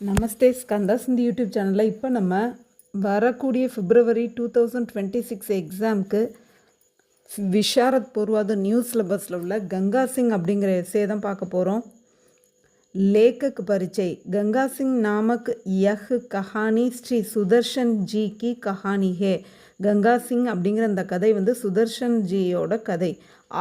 நமஸ்தே ஸ்கந்தாஸ் இந்த யூடியூப் சேனலில் இப்போ நம்ம வரக்கூடிய பிப்ரவரி 2026 எக்ஸாமுக்கு விஷாரத் பூர்வாத நியூ சிலபஸில் உள்ள கங்கா சிங் அப்படிங்கிற எஸ்ஸே தான் பார்க்க போகிறோம். लेखक परिचय गंगा सिंह नामक यह कहानी श्री सुदर्शन जी की कहानी है. गंगा सिंह அப்படிங்கிற அந்த கதை வந்து சுதர்ஷன் ஜியோட கதை.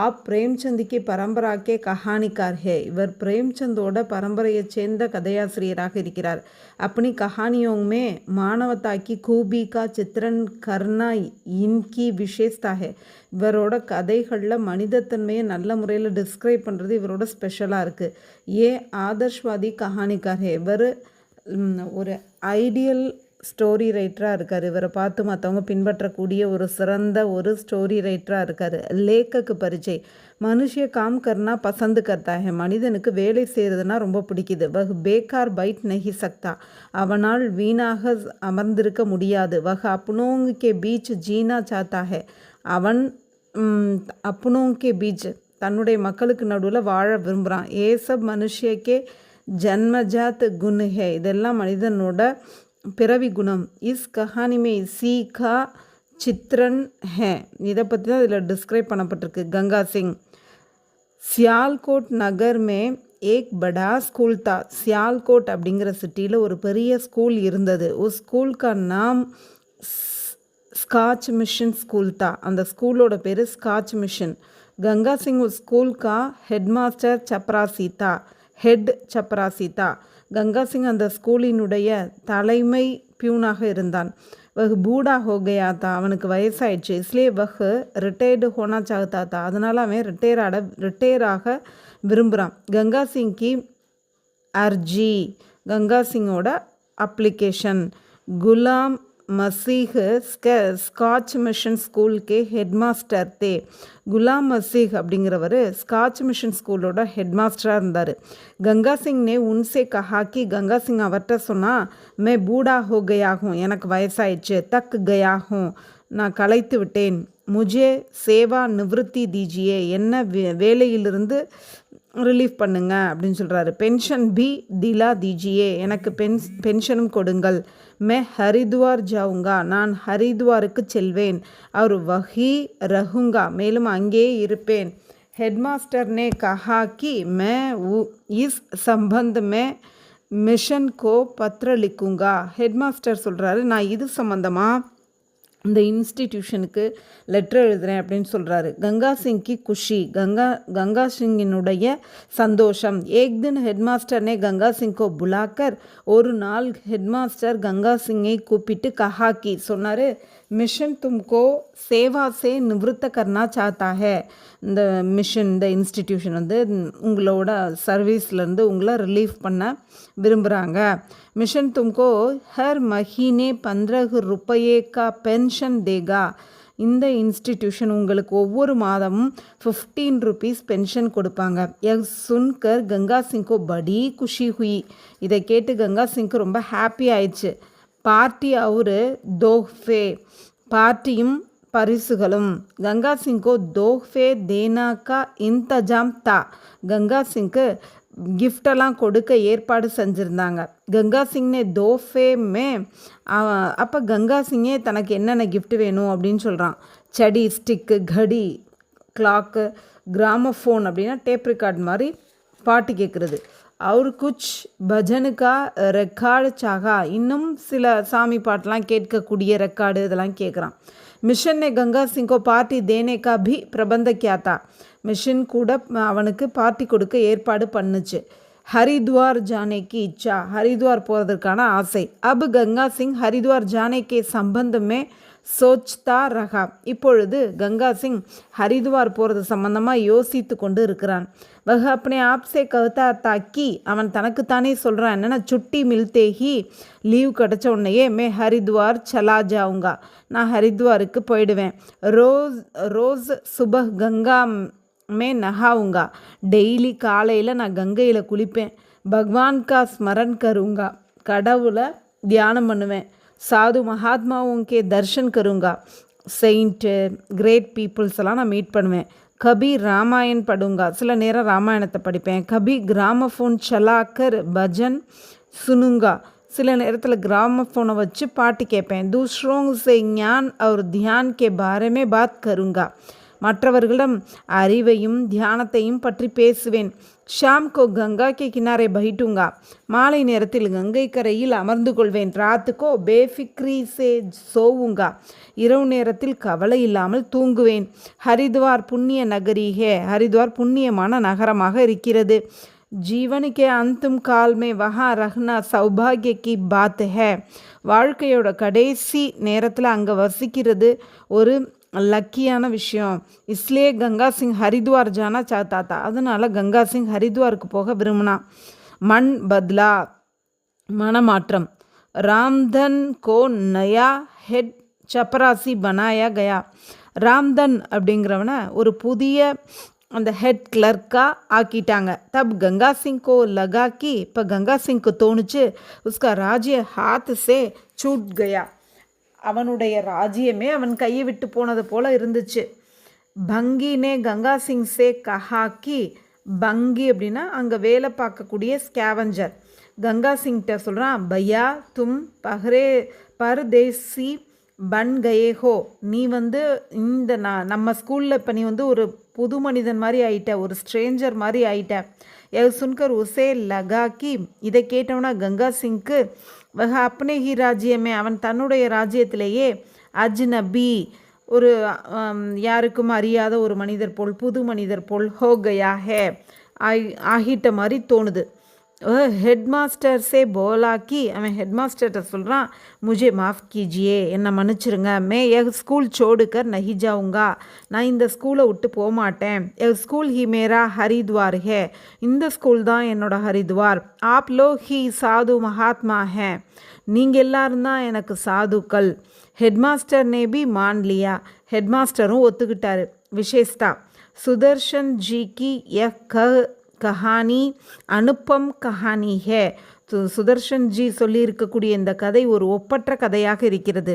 आप प्रेमचंद की परंपरा के कहानीकार है. இவர் பிரேம்சந்தோட பரம்பரையை சேர்ந்த கதையாசிரியராக இருக்கிறார். अपनी कहानियों में मानवता की खूबी का चित्रण करना इनकी विशेषता है. இவரோட கதைகளில் மனிதத்தன்மையை நல்ல முறையில் டிஸ்கிரைப் பண்ணுறது இவரோட ஸ்பெஷலாக இருக்குது. ஆதர்ஷ்வாதி கஹானிக்கார் ஹே. இவர் ஒரு ஐடியல் ஸ்டோரி ரைட்டராக இருக்கார். இவரை பார்த்து மற்றவங்க பின்பற்றக்கூடிய ஒரு சிறந்த ஒரு ஸ்டோரி ரைட்டராக இருக்கார். லேக்கக்கு பரிச்சை மனுஷிய காம் கர்னா பசந்து கர்த்தா ஹே. மனிதனுக்கு வேலை செய்கிறதுனா ரொம்ப பிடிக்குது. வஹ் பேக்கார் பைட் நஹி சக்தா. அவனால் வீணாக அமர்ந்திருக்க முடியாது. வஹ் அப்னோங் கே பீச் ஜீனா சாத்தா ஹே. அவன் அப்னோங் கே பீச் தன்னுடைய மக்களுக்கு நடுவில் வாழ விரும்புகிறான். ஏசப் மனுஷியக்கே ஜன்மஜாத் குண் ஹே. இதெல்லாம் மனிதனோட பிறவி குணம். இஸ் கஹானிமே சீகா சித்ரன் ஹே. இதை பற்றி தான் இதில் டிஸ்கிரைப் பண்ணப்பட்டிருக்கு. கங்கா சிங் சியால்கோட் நகர் மே ஏக் படா ஸ்கூல் தா. சியால்கோட் அப்படிங்கிற சிட்டியில் ஒரு பெரிய ஸ்கூல் இருந்தது. உஸ் ஸ்கூல் கா நாம் ஸ்காட்ச் மிஷன் ஸ்கூல் தா. அந்த ஸ்கூலோட பேர் ஸ்காட்ச் மிஷன். கங்கா சிங் உஸ் ஸ்கூல் கா ஹெட் மாஸ்டர் சப்ராசி தா. ஹெட் சப்ராசி தா. கங்கா சிங் அந்த ஸ்கூலினுடைய தலைமை பியூனாக இருந்தான். வஹ் பூடா ஹோகையா தா. அவனுக்கு வயசாயிடுச்சு. இஸ்லே வஹ் ரிட்டையர்டு ஹோனா சாகத்தா தா. அதனால் அவன் ரிட்டையராக விரும்புகிறான். கங்கா சிங் கி அர்ஜி. கங்கா சிங்கோட application. Ghulam Masih scotch mission school கே ஹெட் மாஸ்டர் தே. குலாம் மசீஹ் அப்படிங்கிறவர் ஸ்காட்ச் மிஷன் ஸ்கூலோட ஹெட் மாஸ்டராக இருந்தார். கங்கா சிங் நே உன்சே கஹாக்கி. கங்கா சிங் அவர்கிட்ட சொன்னால் மே பூடா ஹோ கயாகும். எனக்கு வயசாயிடுச்சு. தக் கயாகும். நான் களைத்து விட்டேன். முஜே சேவா நிவர்த்தி தீஜியே. என்ன வேலையிலிருந்து ரிலீஃப் பண்ணுங்க அப்படின்னு சொல்கிறாரு. பென்ஷன் பி திலா தீஜியே. எனக்கு பென்ஷனும் கொடுங்கள். மே ஹரித்வார் ஜாவுங்கா. நான் ஹரித்வாருக்கு செல்வேன். அவர் வஹி ரஹுங்கா. மேலும் அங்கே இருப்பேன். ஹெட்மாஸ்டர் நே கஹா கி மே இஸ் சம்பந்த் மே மிஷன் கோ பத்ர லிக்குங்கா. ஹெட்மாஸ்டர் சொல்கிறாரு, நான் இது சம்பந்தமாக இந்த இன்ஸ்டிடியூஷனுக்கு லெட்டர் எழுதுகிறேன் அப்படின்னு சொல்கிறாரு. கங்கா சிங்கி குஷி. கங்கா சிங்கினுடைய சந்தோஷம். ஏக் தின் ஹெட்மாஸ்டர்னே கங்கா சிங்கோ புலாக்கர். ஒரு நாள் ஹெட்மாஸ்டர் கங்கா சிங்கை கூப்பிட்டு கஹாக்கி சொன்னார், மிஷன் தும்கோ சேவா சே நிவர்த்த கர்னா சாத்தா ஹே. இந்த மிஷன் இந்த இன்ஸ்டிடியூஷன் வந்து உங்களோட சர்வீஸ்லேருந்து உங்களை ரிலீஃப் பண்ண விரும்புகிறாங்க. மிஷன் தும்கோ ஹர் மஹீனே 15 रुपये का பென்ஷன் தேகா. இந்த இன்ஸ்டிடியூஷன் உங்களுக்கு ஒவ்வொரு மாதமும் 15 rupees பென்ஷன் கொடுப்பாங்க. யக் சுன்கர் கங்கா சிங்கோ படி குஷி ஹுயி. இதை கேட்டு கங்கா சிங்க்கு ரொம்ப ஹாப்பி ஆயிடுச்சு. பார்ட்டி அவரு தோஹ்ஃபே. பார்ட்டியும் பரிசுகளும். கங்கா சிங்கோ தோஹ்ஃபே தேனா கா இந்தஜாம் தா. கங்கா சிங்க்கு கிஃப்டெல்லாம் கொடுக்க ஏற்பாடு செஞ்சுருந்தாங்க. கங்கா சிங்னே தோஃபே மே. அப்போ கங்கா சிங்கே தனக்கு என்னென்ன கிஃப்ட் வேணும் அப்படின்னு சொல்கிறான். செடி, ஸ்டிக்கு, கடி, கிளாக்கு, கிராமஃபோன் அப்படின்னா டேப் ரெக்கார்ட் மாதிரி பாட்டு கேட்குறது. அவர் குச் பஜனுக்கா ரெக்கார்டு சாகா. இன்னும் சில சாமி பாட்டெலாம் கேட்கக்கூடிய ரெக்கார்டு இதெல்லாம் கேட்குறான். மிஷன் நே கங்கா சிங்கோ பார்ட்டி தேனேக்கா பி பிரபந்த கியாத்தா. மிஷன் கூட அவனுக்கு பார்ட்டி கொடுக்க ஏற்பாடு பண்ணுச்சு. ஹரித்வார் ஜானேக்கு இச்சா. ஹரித்வார் போகிறதுக்கான ஆசை. அப் கங்கா சிங் ஹரித்வார் ஜானேக்கே சம்பந்தமே சோச்தா ரகா. இப்பொழுது கங்கா சிங் ஹரித்வார் போகிறது சம்பந்தமாக யோசித்து கொண்டு இருக்கிறான். வஹ் அப்னே ஆப்சே கவுதா தாக்கி. அவன் தனக்குத்தானே சொல்கிறான், என்னென்னா சுட்டி மில்தேஹி. லீவ் கிடச்ச உடனேயே மே ஹரித்வார் சலா ஜாவுங்கா. நான் ஹரித்வாருக்கு போயிடுவேன். ரோஸ் சுபஹ் கங்கா மே நஹாவுங்கா. டெய்லி காலையில் நான் கங்கையில் குளிப்பேன். பகவான் கா ஸ்மரன் கருங்கா. கடவுளை தியானம் பண்ணுவேன். சாது மகாத்மாவுக்கே தர்ஷன் கருங்கா. செயின்ட்டு கிரேட் பீப்புள்ஸ் எல்லாம் நான் மீட் பண்ணுவேன். கபி ராமாயண் படுங்கா. சில நேரம் ராமாயணத்தை படிப்பேன். கபி கிராமஃபோன் சலாக்கர் பஜன் சுனுங்கா, சில நேரத்தில் கிராமஃபோனை வச்சு பாட்டு கேட்பேன். दूसरों से ज्ञान और ध्यान के बारे में बात करूँगा, மற்றவர்களிடம் அறிவையும் தியானத்தையும் பற்றி பேசுவேன். ஷாம் கோ கங்கா கே கினாரே பைட்டூங்கா, மாலை நேரத்தில் கங்கை கரையில் அமர்ந்து கொள்வேன். ராத்துக்கோ பேஃபிக்ரி சே சோவுங்கா, இரவு நேரத்தில் கவலை இல்லாமல் தூங்குவேன். ஹரித்வார் புண்ணிய நகரி ஹே, ஹரித்வார் புண்ணியமான நகரமாக இருக்கிறது. जीवन के अंतिम काल में वहाँ रहना सौभाग्य की बात है, வாழ்க்கையோட கடைசி நேரத்தில் அங்கே வசிக்கிறது ஒரு லக்கியான விஷயம். இஸ்லே கங்கா சிங் ஹரித்வார் ஜானா சாத்தா தா, அதனால் கங்கா சிங் ஹரித்வாருக்கு போக விரும்பினா. மண் பத்லா, மனமாற்றம். ராம்தன் கோ நயா ஹெட் சப்பராசி பனாயா கயா, ராம்தன் அப்படிங்கிறவனை ஒரு புதிய அந்த ஹெட் கிளர்க்காக ஆக்கிட்டாங்க. தப் கங்கா சிங் கோ லகா கி, இப்போ கங்கா சிங்க்கு தோணுச்சு உஸ்கா ராஜ்ய ஹாத் சே சூட் கயா, அவனுடைய ராஜ்யமே அவன் கையை விட்டு போனது போல் இருந்துச்சு. பங்கி நே கங்கா சிங் சே கஹா கி, பங்கி அப்படின்னா அங்கே வேலை பார்க்கக்கூடிய ஸ்கேவஞ்சர், கங்கா சிங்கிட்ட சொல்கிறான், பையா தும் பஹ்ரே பர்தேசி பன் கயே ஹோ, நீ இந்த நம்ம ஸ்கூலில் இப்போ நீ ஒரு புது மனிதன் மாதிரி ஆயிட்ட, ஒரு ஸ்ட்ரேஞ்சர் மாதிரி ஆயிட்ட. சுன்கர் உசே லகாக்கி, இதை கேட்டவனா கங்கா சிங்க்கு வஹ அப்னே ஹி ராஜ்யமே, அவன் தன்னுடைய ராஜ்யத்திலேயே அஜ்னபி, ஒரு யாருக்கும் அறியாத ஒரு மனிதர் போல், புது மனிதர் போல் ஹோ கயா ஹே, ஆகிட்ட மாதிரி தோணுது. ஹெட் மாஸ்டர் சே போலாக்கி, அவன் ஹெட் மாஸ்டர்கிட்ட சொல்கிறான், முஜே மாஃப் கீஜியே, என்னை மன்னிச்சிருங்க. மே எக் ஸ்கூல் சோடுக்கர் நஹி ஜாவுங்கா, நான் இந்த ஸ்கூலை விட்டு போக மாட்டேன். எக் ஸ்கூல் ஹி மேரா ஹரித்வார் ஹே, இந்த ஸ்கூல் தான் என்னோட ஹரித்வார். ஆப் லோ ஹி சாது மகாத்மா ஹே, நீங்கள் எல்லாரும் தான் எனக்கு சாதுக்கள். ஹெட் மாஸ்டர் நே பி मान लिया, ஹெட் மாஸ்டரும் ஒத்துக்கிட்டாரு. விசேஷதா, சுதர்ஷன் ஜி கி கஹானி அனுப்பம் கஹானி ஹே, சுதர்ஷன் ஜி சொல்லியிருக்கக்கூடிய இந்த கதை ஒரு ஒப்பற்ற கதையாக இருக்கிறது.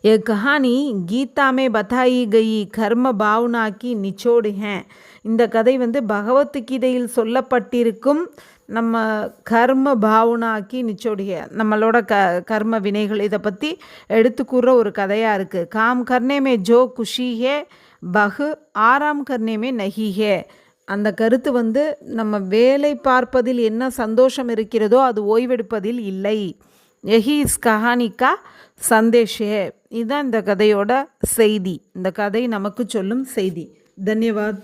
ये कहानी गीता में बताई गई கர்ம பாவனா கி நிச்சோடு ஹே, இந்த கதை பகவத்கீதையில் சொல்லப்பட்டிருக்கும் நம்ம கர்ம பாவனாக்கி நிச்சோடிய, நம்மளோட கர்ம வினைகள் இதை பற்றி எடுத்துக்கூற ஒரு கதையாக இருக்குது. காம் கர்னேமே ஜோ குஷி ஹே பஹு ஆராம் கர்னேமே நஹி ஹே, அந்த கருத்து நம்ம வேலை பார்ப்பதில் என்ன சந்தோஷம் இருக்கிறதோ அது ஓய்வெடுப்பதில் இல்லை. யஹி இஸ் கஹானிக்கா சந்தேஷ் ஹே, இதுதான் இந்த கதையோட செய்தி. இந்த கதை நமக்கு சொல்லும் செய்தி. தன்யவாத்.